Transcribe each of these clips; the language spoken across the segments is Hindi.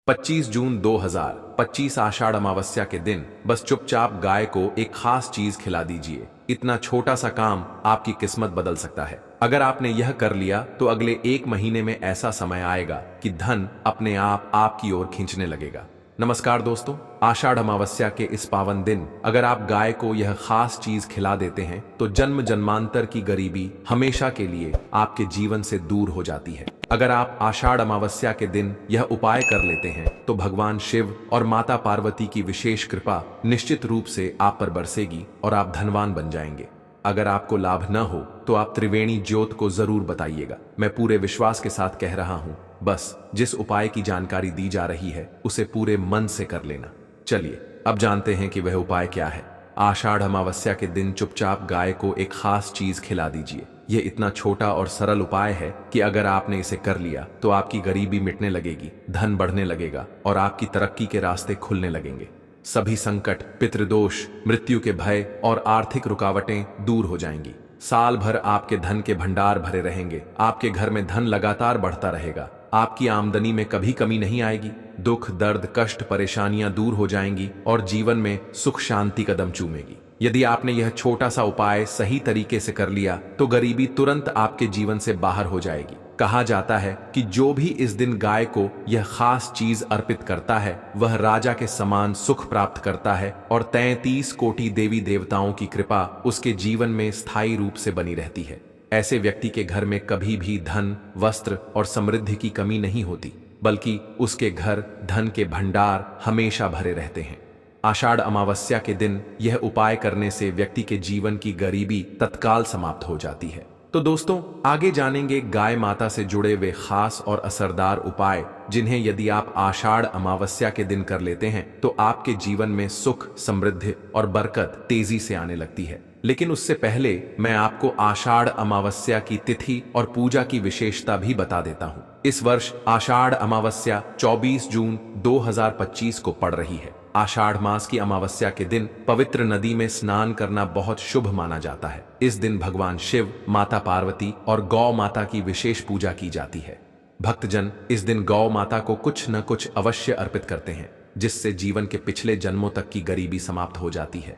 25 जून 2025 आषाढ़ अमावस्या के दिन बस चुपचाप गाय को एक खास चीज खिला दीजिए। इतना छोटा सा काम आपकी किस्मत बदल सकता है। अगर आपने यह कर लिया तो अगले 1 महीने में ऐसा समय आएगा कि धन अपने आप आपकी ओर खींचने लगेगा। नमस्कार दोस्तों, आषाढ़ अमावस्या के इस पावन दिन अगर आप गाय को यह खास चीज खिला देते हैं तो जन्म जन्मांतर की गरीबी हमेशा के लिए आपके जीवन से दूर हो जाती है। अगर आप आषाढ़ अमावस्या के दिन यह उपाय कर लेते हैं तो भगवान शिव और माता पार्वती की विशेष कृपा निश्चित रूप से आप पर बरसेगी और आप धनवान बन जाएंगे। अगर आपको लाभ न हो तो आप त्रिवेणी ज्योत को जरूर बताइएगा। मैं पूरे विश्वास के साथ कह रहा हूं, बस जिस उपाय की जानकारी दी जा रही है उसे पूरे मन से कर लेना। चलिए अब जानते हैं कि वह उपाय क्या है। आषाढ़ अमावस्या के दिन चुपचाप गाय को एक खास चीज खिला दीजिए। यह इतना छोटा और सरल उपाय है कि अगर आपने इसे कर लिया तो आपकी गरीबी मिटने लगेगी, धन बढ़ने लगेगा और आपकी तरक्की के रास्ते खुलने लगेंगे। सभी संकट, पितृदोष, मृत्यु के भय और आर्थिक रुकावटें दूर हो जाएंगी। साल भर आपके धन के भंडार भरे रहेंगे। आपके घर में धन लगातार बढ़ता रहेगा। आपकी आमदनी में कभी कमी नहीं आएगी। दुख, दर्द, कष्ट, परेशानियां दूर हो जाएंगी और जीवन में सुख शांति कदम चूमेगी। यदि आपने यह छोटा सा उपाय सही तरीके से कर लिया तो गरीबी तुरंत आपके जीवन से बाहर हो जाएगी। कहा जाता है कि जो भी इस दिन गाय को यह खास चीज अर्पित करता है वह राजा के समान सुख प्राप्त करता है और 33 कोटि देवी देवताओं की कृपा उसके जीवन में स्थायी रूप से बनी रहती है। ऐसे व्यक्ति के घर में कभी भी धन, वस्त्र और समृद्धि की कमी नहीं होती, बल्कि उसके घर धन के भंडार हमेशा भरे रहते हैं। आषाढ़ अमावस्या के दिन यह उपाय करने से व्यक्ति के जीवन की गरीबी तत्काल समाप्त हो जाती है। तो दोस्तों, आगे जानेंगे गाय माता से जुड़े वे खास और असरदार उपाय जिन्हें यदि आप आषाढ़ अमावस्या के दिन कर लेते हैं तो आपके जीवन में सुख, समृद्धि और बरकत तेजी से आने लगती है। लेकिन उससे पहले मैं आपको आषाढ़ अमावस्या की तिथि और पूजा की विशेषता भी बता देता हूँ। इस वर्ष आषाढ़ अमावस्या 24 जून 2025 को पड़ रही है। आषाढ़ मास की अमावस्या के दिन पवित्र नदी में स्नान करना बहुत शुभ माना जाता है। इस दिन भगवान शिव, माता पार्वती और गौ माता की विशेष पूजा की जाती है। भक्तजन इस दिन गौ माता को कुछ न कुछ अवश्य अर्पित करते हैं, जिससे जीवन के पिछले जन्मों तक की गरीबी समाप्त हो जाती है।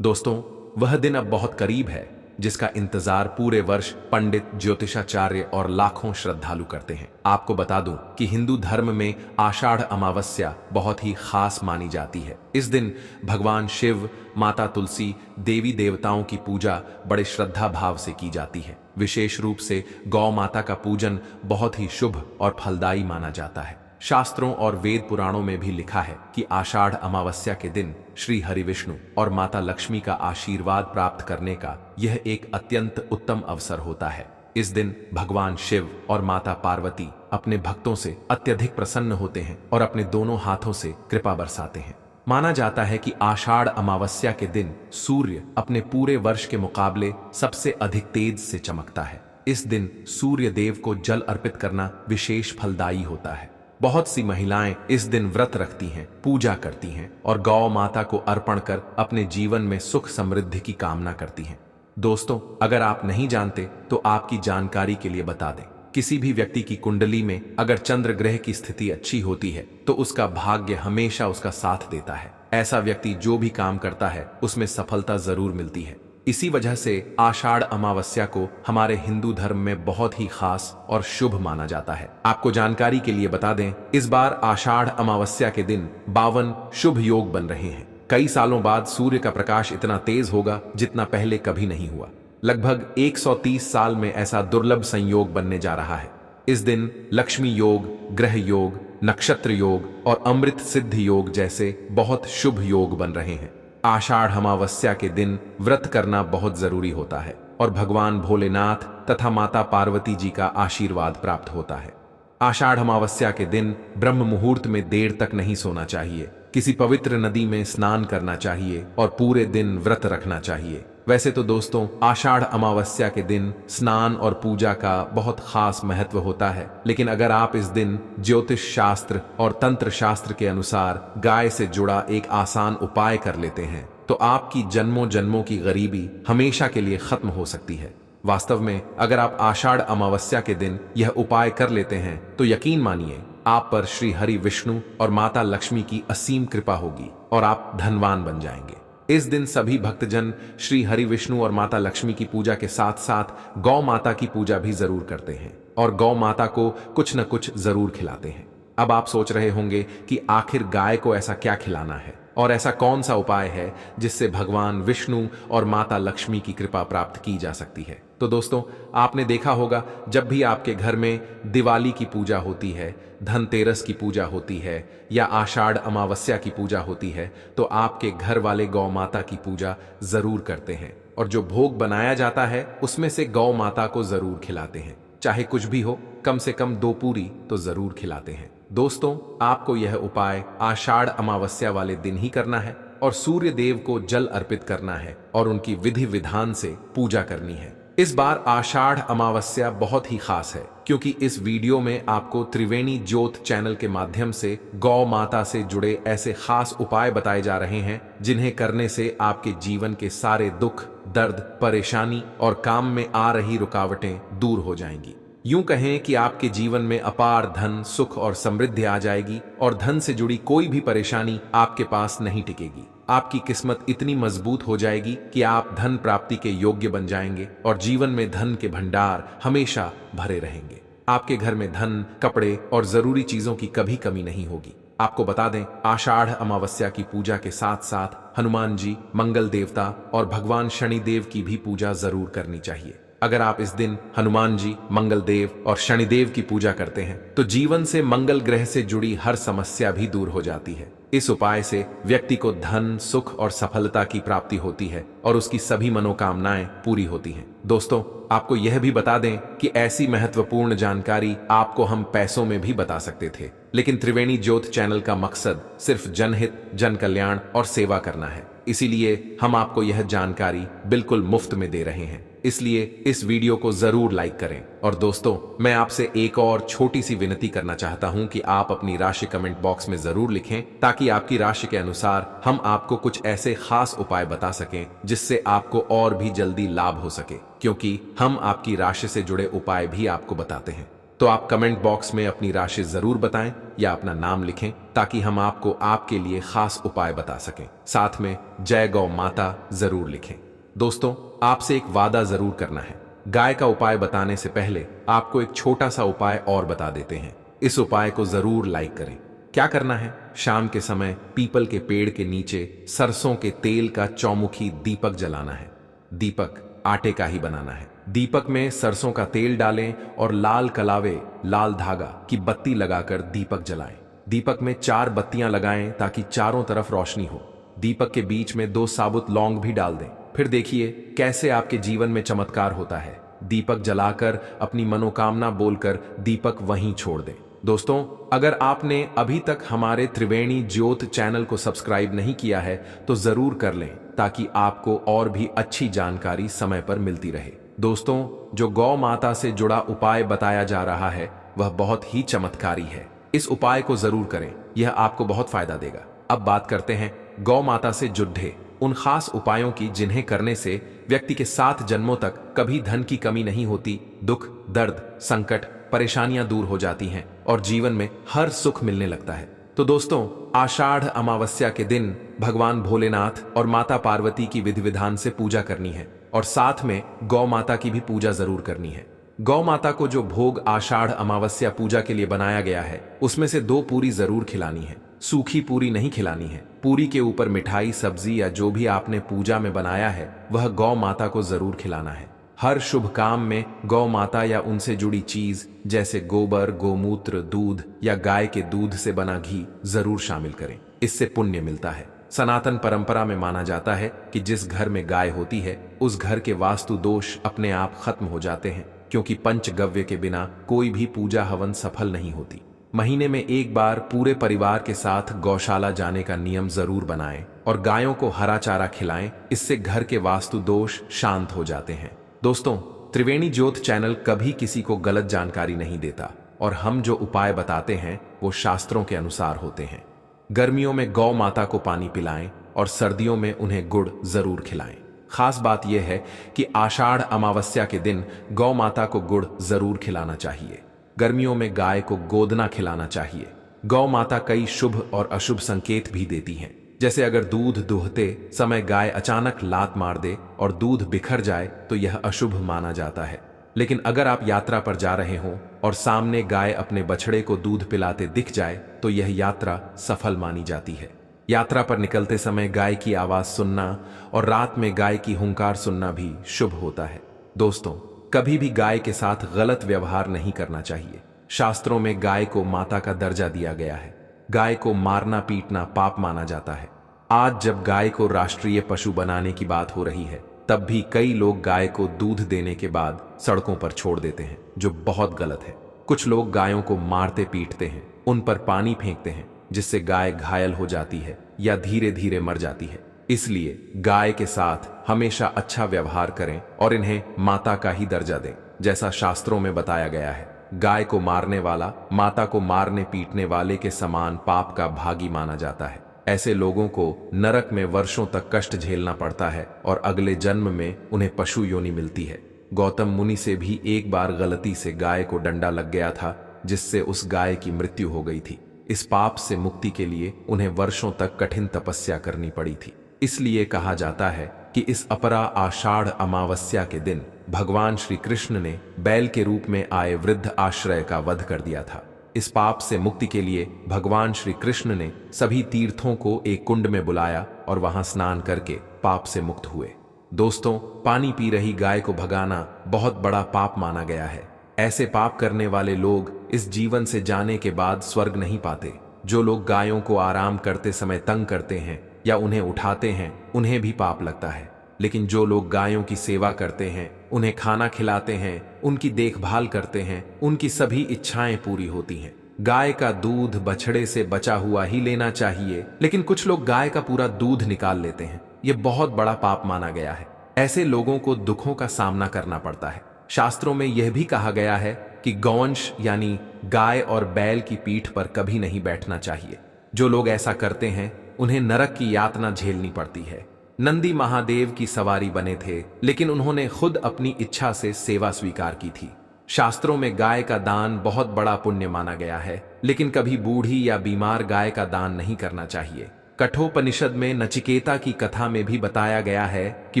दोस्तों, वह दिन अब बहुत करीब है जिसका इंतजार पूरे वर्ष पंडित, ज्योतिषाचार्य और लाखों श्रद्धालु करते हैं। आपको बता दूं कि हिंदू धर्म में आषाढ़ अमावस्या बहुत ही खास मानी जाती है। इस दिन भगवान शिव, माता तुलसी, देवी देवताओं की पूजा बड़े श्रद्धा भाव से की जाती है। विशेष रूप से गौ माता का पूजन बहुत ही शुभ और फलदायी माना जाता है। शास्त्रों और वेद पुराणों में भी लिखा है कि आषाढ़ अमावस्या के दिन श्री हरि विष्णु और माता लक्ष्मी का आशीर्वाद प्राप्त करने का यह एक अत्यंत उत्तम अवसर होता है। इस दिन भगवान शिव और माता पार्वती अपने भक्तों से अत्यधिक प्रसन्न होते हैं और अपने दोनों हाथों से कृपा बरसाते हैं। माना जाता है कि आषाढ़ अमावस्या के दिन सूर्य अपने पूरे वर्ष के मुकाबले सबसे अधिक तेज से चमकता है। इस दिन सूर्य देव को जल अर्पित करना विशेष फलदायी होता है। बहुत सी महिलाएं इस दिन व्रत रखती हैं, पूजा करती हैं और गौ माता को अर्पण कर अपने जीवन में सुख समृद्धि की कामना करती हैं। दोस्तों, अगर आप नहीं जानते तो आपकी जानकारी के लिए बता दें, किसी भी व्यक्ति की कुंडली में अगर चंद्र ग्रह की स्थिति अच्छी होती है तो उसका भाग्य हमेशा उसका साथ देता है। ऐसा व्यक्ति जो भी काम करता है उसमें सफलता जरूर मिलती है। इसी वजह से आषाढ़ अमावस्या को हमारे हिंदू धर्म में बहुत ही खास और शुभ माना जाता है। आपको जानकारी के लिए बता दें, इस बार आषाढ़ अमावस्या के दिन 52 शुभ योग बन रहे हैं। कई सालों बाद सूर्य का प्रकाश इतना तेज होगा जितना पहले कभी नहीं हुआ। लगभग 130 साल में ऐसा दुर्लभ संयोग बनने जा रहा है। इस दिन लक्ष्मी योग, ग्रह योग, नक्षत्र योग और अमृत सिद्ध योग जैसे बहुत शुभ योग बन रहे हैं। आषाढ़ अमावस्या के दिन व्रत करना बहुत जरूरी होता है और भगवान भोलेनाथ तथा माता पार्वती जी का आशीर्वाद प्राप्त होता है। आषाढ़ अमावस्या के दिन ब्रह्म मुहूर्त में देर तक नहीं सोना चाहिए। किसी पवित्र नदी में स्नान करना चाहिए और पूरे दिन व्रत रखना चाहिए। वैसे तो दोस्तों, आषाढ़ अमावस्या के दिन स्नान और पूजा का बहुत खास महत्व होता है, लेकिन अगर आप इस दिन ज्योतिष शास्त्र और तंत्र शास्त्र के अनुसार गाय से जुड़ा एक आसान उपाय कर लेते हैं तो आपकी जन्मों जन्मों की गरीबी हमेशा के लिए खत्म हो सकती है। वास्तव में अगर आप आषाढ़ अमावस्या के दिन यह उपाय कर लेते हैं तो यकीन मानिए आप पर श्री हरि विष्णु और माता लक्ष्मी की असीम कृपा होगी और आप धनवान बन जाएंगे। इस दिन सभी भक्तजन श्री हरि विष्णु और माता लक्ष्मी की पूजा के साथ साथ गौ माता की पूजा भी जरूर करते हैं और गौ माता को कुछ न कुछ जरूर खिलाते हैं। अब आप सोच रहे होंगे कि आखिर गाय को ऐसा क्या खिलाना है और ऐसा कौन सा उपाय है जिससे भगवान विष्णु और माता लक्ष्मी की कृपा प्राप्त की जा सकती है। तो दोस्तों, आपने देखा होगा जब भी आपके घर में दिवाली की पूजा होती है, धनतेरस की पूजा होती है या आषाढ़ अमावस्या की पूजा होती है, तो आपके घर वाले गौ माता की पूजा जरूर करते हैं और जो भोग बनाया जाता है उसमें से गौ माता को जरूर खिलाते हैं। चाहे कुछ भी हो, कम से कम 2 पूरी तो जरूर खिलाते हैं। दोस्तों, आपको यह उपाय आषाढ़ अमावस्या वाले दिन ही करना है और सूर्य देव को जल अर्पित करना है और उनकी विधि विधान से पूजा करनी है। इस बार आषाढ़ अमावस्या बहुत ही खास है क्योंकि इस वीडियो में आपको त्रिवेणी ज्योत चैनल के माध्यम से गौ माता से जुड़े ऐसे खास उपाय बताए जा रहे हैं जिन्हें करने से आपके जीवन के सारे दुख, दर्द, परेशानी और काम में आ रही रुकावटें दूर हो जाएंगी। यूं कहें कि आपके जीवन में अपार धन, सुख और समृद्धि आ जाएगी और धन से जुड़ी कोई भी परेशानी आपके पास नहीं टिकेगी। आपकी किस्मत इतनी मजबूत हो जाएगी कि आप धन प्राप्ति के योग्य बन जाएंगे और जीवन में धन के भंडार हमेशा भरे रहेंगे। आपके घर में धन, कपड़े और जरूरी चीजों की कभी कमी नहीं होगी। आपको बता दें, आषाढ़ अमावस्या की पूजा के साथ साथ हनुमान जी, मंगल देवता और भगवान शनिदेव की भी पूजा जरूर करनी चाहिए। अगर आप इस दिन हनुमान जी, मंगल देव और शनिदेव की पूजा करते हैं तो जीवन से मंगल ग्रह से जुड़ी हर समस्या भी दूर हो जाती है। इस उपाय से व्यक्ति को धन, सुख और सफलता की प्राप्ति होती है और उसकी सभी मनोकामनाएं पूरी होती हैं। दोस्तों, आपको यह भी बता दें कि ऐसी महत्वपूर्ण जानकारी आपको हम पैसों में भी बता सकते थे, लेकिन त्रिवेणी ज्योत चैनल का मकसद सिर्फ जनहित, जन कल्याण और सेवा करना है। इसीलिए हम आपको यह जानकारी बिल्कुल मुफ्त में दे रहे हैं। इसलिए इस वीडियो को जरूर लाइक करें। और दोस्तों, मैं आपसे एक और छोटी सी विनती करना चाहता हूं कि आप अपनी राशि कमेंट बॉक्स में जरूर लिखें ताकि आपकी राशि के अनुसार हम आपको कुछ ऐसे खास उपाय बता सकें जिससे आपको और भी जल्दी लाभ हो सके, क्योंकि हम आपकी राशि से जुड़े उपाय भी आपको बताते हैं। तो आप कमेंट बॉक्स में अपनी राशि जरूर बताएं या अपना नाम लिखें ताकि हम आपको आपके लिए खास उपाय बता सकें। साथ में जय गौ माता जरूर लिखें। दोस्तों, आपसे एक वादा जरूर करना है। गाय का उपाय बताने से पहले आपको एक छोटा सा उपाय और बता देते हैं। इस उपाय को जरूर लाइक करें। क्या करना है? शाम के समय पीपल के पेड़ के नीचे सरसों के तेल का चौमुखी दीपक जलाना है। दीपक आटे का ही बनाना है। दीपक में सरसों का तेल डालें और लाल कलावे, लाल धागा की बत्ती लगाकर दीपक जलाएं। दीपक में 4 बत्तियां लगाएं ताकि चारों तरफ रोशनी हो। दीपक के बीच में 2 साबुत लौंग भी डाल दें। फिर देखिए कैसे आपके जीवन में चमत्कार होता है। दीपक जलाकर अपनी मनोकामना बोलकर दीपक वहीं छोड़ दें। दोस्तों, अगर आपने अभी तक हमारे त्रिवेणी ज्योत चैनल को सब्सक्राइब नहीं किया है तो जरूर कर लें ताकि आपको और भी अच्छी जानकारी समय पर मिलती रहे। दोस्तों, जो गौ माता से जुड़ा उपाय बताया जा रहा है वह बहुत ही चमत्कारी है। इस उपाय को जरूर करें, यह आपको बहुत फायदा देगा। अब बात करते हैं गौ माता से जुड़े उन खास उपायों की जिन्हें करने से व्यक्ति के 7 जन्मों तक कभी धन की कमी नहीं होती, दुख, दर्द, संकट, परेशानियां दूर हो जाती हैं और जीवन में हर सुख मिलने लगता है। तो दोस्तों, आषाढ़ अमावस्या के दिन भगवान भोलेनाथ और माता पार्वती की विधि विधान से पूजा करनी है और साथ में गौ माता की भी पूजा जरूर करनी है। गौ माता को जो भोग आषाढ़ अमावस्या पूजा के लिए बनाया गया है उसमें से 2 पूरी जरूर खिलानी है। सूखी पूरी नहीं खिलानी है। पूरी के ऊपर मिठाई, सब्जी या जो भी आपने पूजा में बनाया है वह गौ माता को जरूर खिलाना है। हर शुभ काम में गौ माता या उनसे जुड़ी चीज जैसे गोबर, गोमूत्र, दूध या गाय के दूध से बना घी जरूर शामिल करें। इससे पुण्य मिलता है। सनातन परंपरा में माना जाता है कि जिस घर में गाय होती है उस घर के वास्तु दोष अपने आप खत्म हो जाते हैं, क्योंकि पंचगव्य के बिना कोई भी पूजा हवन सफल नहीं होती। महीने में एक बार पूरे परिवार के साथ गौशाला जाने का नियम जरूर बनाएं और गायों को हरा चारा खिलाएं। इससे घर के वास्तु दोष शांत हो जाते हैं। दोस्तों, त्रिवेणी ज्योत चैनल कभी किसी को गलत जानकारी नहीं देता और हम जो उपाय बताते हैं वो शास्त्रों के अनुसार होते हैं। गर्मियों में गौ माता को पानी पिलाएं और सर्दियों में उन्हें गुड़ जरूर खिलाएं। खास बात यह है कि आषाढ़ अमावस्या के दिन गौ माता को गुड़ जरूर खिलाना चाहिए। गर्मियों में गाय को गोदना खिलाना चाहिए। गौ माता कई शुभ और अशुभ संकेत भी देती हैं। जैसे अगर दूध दुहते समय गाय अचानक लात मार दे और दूध बिखर जाए तो यह अशुभ माना जाता है। लेकिन अगर आप यात्रा पर जा रहे हों और सामने गाय अपने बछड़े को दूध पिलाते दिख जाए तो यह यात्रा सफल मानी जाती है। यात्रा पर निकलते समय गाय की आवाज सुनना और रात में गाय की हुंकार सुनना भी शुभ होता है। दोस्तों, कभी भी गाय के साथ गलत व्यवहार नहीं करना चाहिए। शास्त्रों में गाय को माता का दर्जा दिया गया है। गाय को मारना पीटना पाप माना जाता है। आज जब गाय को राष्ट्रीय पशु बनाने की बात हो रही है, तब भी कई लोग गाय को दूध देने के बाद सड़कों पर छोड़ देते हैं, जो बहुत गलत है। कुछ लोग गायों को मारते पीटते हैं, उन पर पानी फेंकते हैं, जिससे गाय घायल हो जाती है या धीरे धीरे मर जाती है। इसलिए गाय के साथ हमेशा अच्छा व्यवहार करें और इन्हें माता का ही दर्जा दें, जैसा शास्त्रों में बताया गया है। गाय को मारने वाला माता को मारने पीटने वाले के समान पाप का भागी माना जाता है। ऐसे लोगों को नरक में वर्षों तक कष्ट झेलना पड़ता है और अगले जन्म में उन्हें पशु योनि मिलती है। गौतम मुनि से भी एक बार गलती से गाय को डंडा लग गया था, जिससे उस गाय की मृत्यु हो गई थी। इस पाप से मुक्ति के लिए उन्हें वर्षों तक कठिन तपस्या करनी पड़ी थी। इसलिए कहा जाता है कि इस अपरा आषाढ़ अमावस्या के दिन भगवान श्री कृष्ण ने बैल के रूप में आए वृद्ध आश्रय का वध कर दिया था। इस पाप से मुक्ति के लिए भगवान श्री कृष्ण ने सभी तीर्थों को एक कुंड में बुलाया और वहां स्नान करके पाप से मुक्त हुए। दोस्तों, पानी पी रही गाय को भगाना बहुत बड़ा पाप माना गया है। ऐसे पाप करने वाले लोग इस जीवन से जाने के बाद स्वर्ग नहीं पाते। जो लोग गायों को आराम करते समय तंग करते हैं या उन्हें उठाते हैं, उन्हें भी पाप लगता है। लेकिन जो लोग गायों की सेवा करते हैं, उन्हें खाना खिलाते हैं, उनकी देखभाल करते हैं, उनकी सभी इच्छाएं पूरी होती हैं। गाय का दूध बछड़े से बचा हुआ ही लेना चाहिए, लेकिन कुछ लोग गाय का पूरा दूध निकाल लेते हैं। यह बहुत बड़ा पाप माना गया है। ऐसे लोगों को दुखों का सामना करना पड़ता है। शास्त्रों में यह भी कहा गया है कि गौवंश यानी गाय और बैल की पीठ पर कभी नहीं बैठना चाहिए। जो लोग ऐसा करते हैं, उन्हें नरक की यातना झेलनी पड़ती है। नंदी महादेव की सवारी बने थे, लेकिन उन्होंने खुद अपनी इच्छा से सेवा स्वीकार की थी। शास्त्रों में गाय का दान बहुत बड़ा पुण्य माना गया है, लेकिन कभी बूढ़ी या बीमार गाय का दान नहीं करना चाहिए। कठोपनिषद में नचिकेता की कथा में भी बताया गया है कि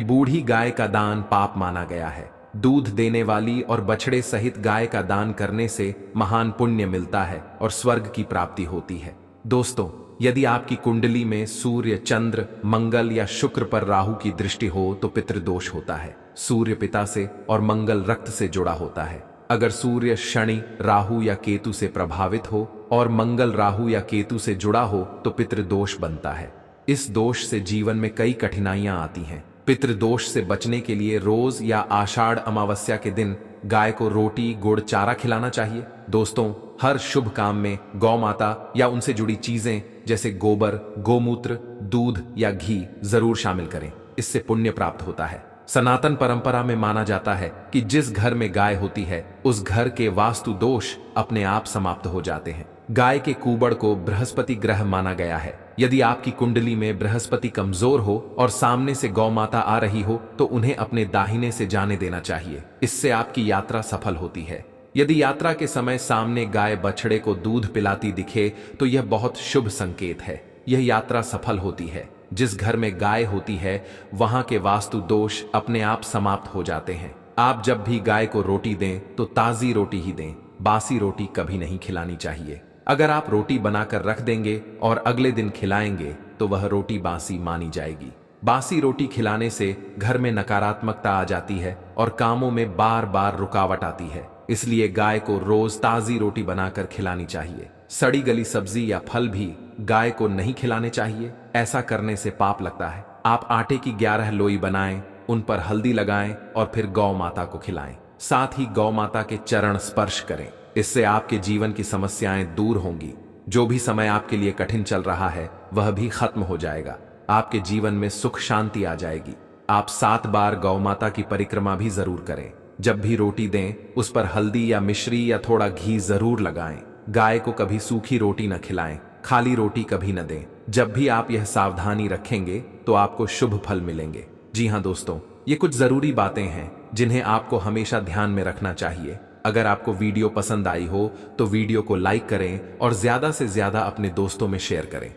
बूढ़ी गाय का दान पाप माना गया है। दूध देने वाली और बछड़े सहित गाय का दान करने से महान पुण्य मिलता है और स्वर्ग की प्राप्ति होती है। दोस्तों, यदि आपकी कुंडली में सूर्य, चंद्र, मंगल या शुक्र पर राहु की दृष्टि हो तो पितृदोष होता है। सूर्य पिता से और मंगल रक्त से जुड़ा होता है। अगर सूर्य शनि, राहु या केतु से प्रभावित हो और मंगल राहु या केतु से जुड़ा हो तो पितृदोष बनता है। इस दोष से जीवन में कई कठिनाइयां आती हैं। पितृदोष से बचने के लिए रोज या आषाढ़ अमावस्या के दिन गाय को रोटी, गुड़, चारा खिलाना चाहिए। दोस्तों, हर शुभ काम में गौ माता या उनसे जुड़ी चीजें जैसे गोबर, गोमूत्र, दूध या घी जरूर शामिल करें। इससे पुण्य प्राप्त होता है। सनातन परंपरा में माना जाता है कि जिस घर में गाय होती है, उस घर के वास्तु दोष अपने आप समाप्त हो जाते हैं। गाय के कूबड़ को बृहस्पति ग्रह माना गया है। यदि आपकी कुंडली में बृहस्पति कमजोर हो और सामने से गौ माता आ रही हो तो उन्हें अपने दाहिने से जाने देना चाहिए। इससे आपकी यात्रा सफल होती है। यदि यात्रा के समय सामने गाय बछड़े को दूध पिलाती दिखे तो यह बहुत शुभ संकेत है। यह यात्रा सफल होती है। जिस घर में गाय होती है, वहां के वास्तु दोष अपने आप समाप्त हो जाते हैं। आप जब भी गाय को रोटी दें तो ताजी रोटी ही दें। बासी रोटी कभी नहीं खिलानी चाहिए। अगर आप रोटी बनाकर रख देंगे और अगले दिन खिलाएंगे तो वह रोटी बासी मानी जाएगी। बासी रोटी खिलाने से घर में नकारात्मकता आ जाती है और कामों में बार बार रुकावट आती है। इसलिए गाय को रोज ताजी रोटी बनाकर खिलानी चाहिए। सड़ी गली सब्जी या फल भी गाय को नहीं खिलाने चाहिए। ऐसा करने से पाप लगता है। आप आटे की 11 लोई बनाएं, उन पर हल्दी लगाएं और फिर गौ माता को खिलाएं। साथ ही गौ माता के चरण स्पर्श करें। इससे आपके जीवन की समस्याएं दूर होंगी। जो भी समय आपके लिए कठिन चल रहा है वह भी खत्म हो जाएगा। आपके जीवन में सुख शांति आ जाएगी। आप 7 बार गौ माता की परिक्रमा भी जरूर करें। जब भी रोटी दें, उस पर हल्दी या मिश्री या थोड़ा घी जरूर लगाएं। गाय को कभी सूखी रोटी न खिलाएं, खाली रोटी कभी न दें। जब भी आप यह सावधानी रखेंगे तो आपको शुभ फल मिलेंगे। जी हाँ दोस्तों, ये कुछ जरूरी बातें हैं जिन्हें आपको हमेशा ध्यान में रखना चाहिए। अगर आपको वीडियो पसंद आई हो तो वीडियो को लाइक करें और ज्यादा से ज्यादा अपने दोस्तों में शेयर करें।